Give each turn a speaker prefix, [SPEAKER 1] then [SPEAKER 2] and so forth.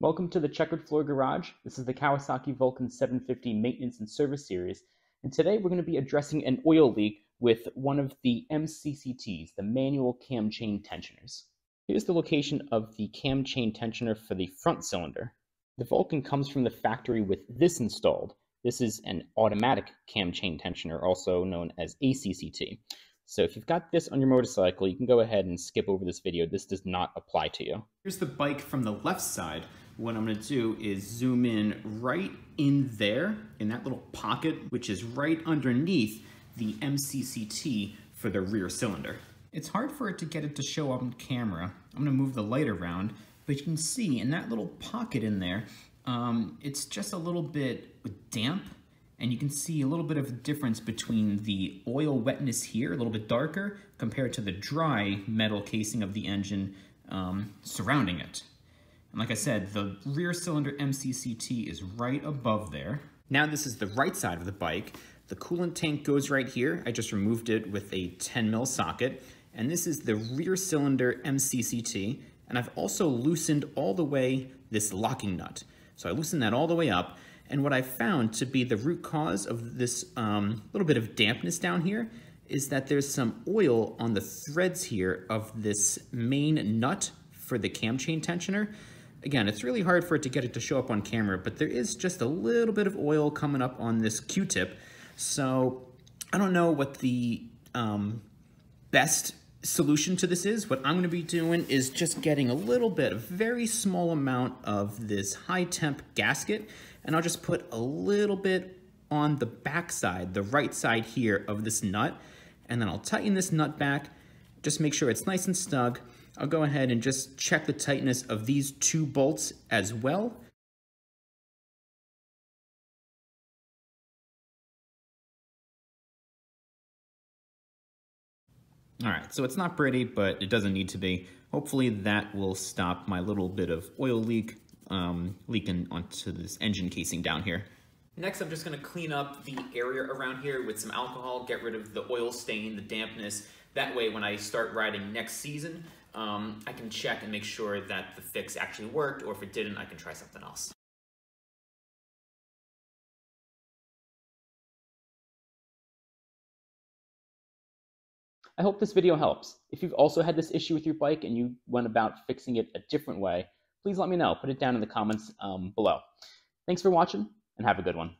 [SPEAKER 1] Welcome to the Checkered Floor Garage. This is the Kawasaki Vulcan 750 Maintenance and Service Series, and today we're going to be addressing an oil leak with one of the MCCTs, the manual cam chain tensioners. Here's the location of the cam chain tensioner for the front cylinder. The Vulcan comes from the factory with this installed. This is an automatic cam chain tensioner, also known as ACCT. So if you've got this on your motorcycle, you can go ahead and skip over this video. This does not apply to you. Here's the bike from the left side. What I'm going to do is zoom in right in there, in that little pocket, which is right underneath the MCCT for the rear cylinder. It's hard for it to get it to show up on camera. I'm going to move the light around, but you can see in that little pocket in there, it's just a little bit damp. And you can see a little bit of a difference between the oil wetness here, a little bit darker, compared to the dry metal casing of the engine surrounding it. And like I said, the rear cylinder MCCT is right above there. Now this is the right side of the bike. The coolant tank goes right here. I just removed it with a 10mm socket. And this is the rear cylinder MCCT. And I've also loosened all the way this locking nut. So I loosened that all the way up. And what I found to be the root cause of this little bit of dampness down here is that there's some oil on the threads here of this main nut for the cam chain tensioner. Again, it's really hard for it to get it to show up on camera, but there is just a little bit of oil coming up on this Q-tip. So I don't know what the best solution to this is. What I'm going to be doing is just getting a little bit, a very small amount of this high temp gasket, and I'll just put a little bit on the back side, the right side here of this nut, and then I'll tighten this nut back, just make sure it's nice and snug. I'll go ahead and just check the tightness of these two bolts as well. All right, so it's not pretty, but it doesn't need to be. Hopefully that will stop my little bit of oil leak leaking onto this engine casing down here. Next, I'm just gonna clean up the area around here with some alcohol, get rid of the oil stain, the dampness. That way, when I start riding next season, I can check and make sure that the fix actually worked, or if it didn't, I can try something else. I hope this video helps. If you've also had this issue with your bike and you went about fixing it a different way, please let me know. Put it down in the comments below. Thanks for watching, and have a good one.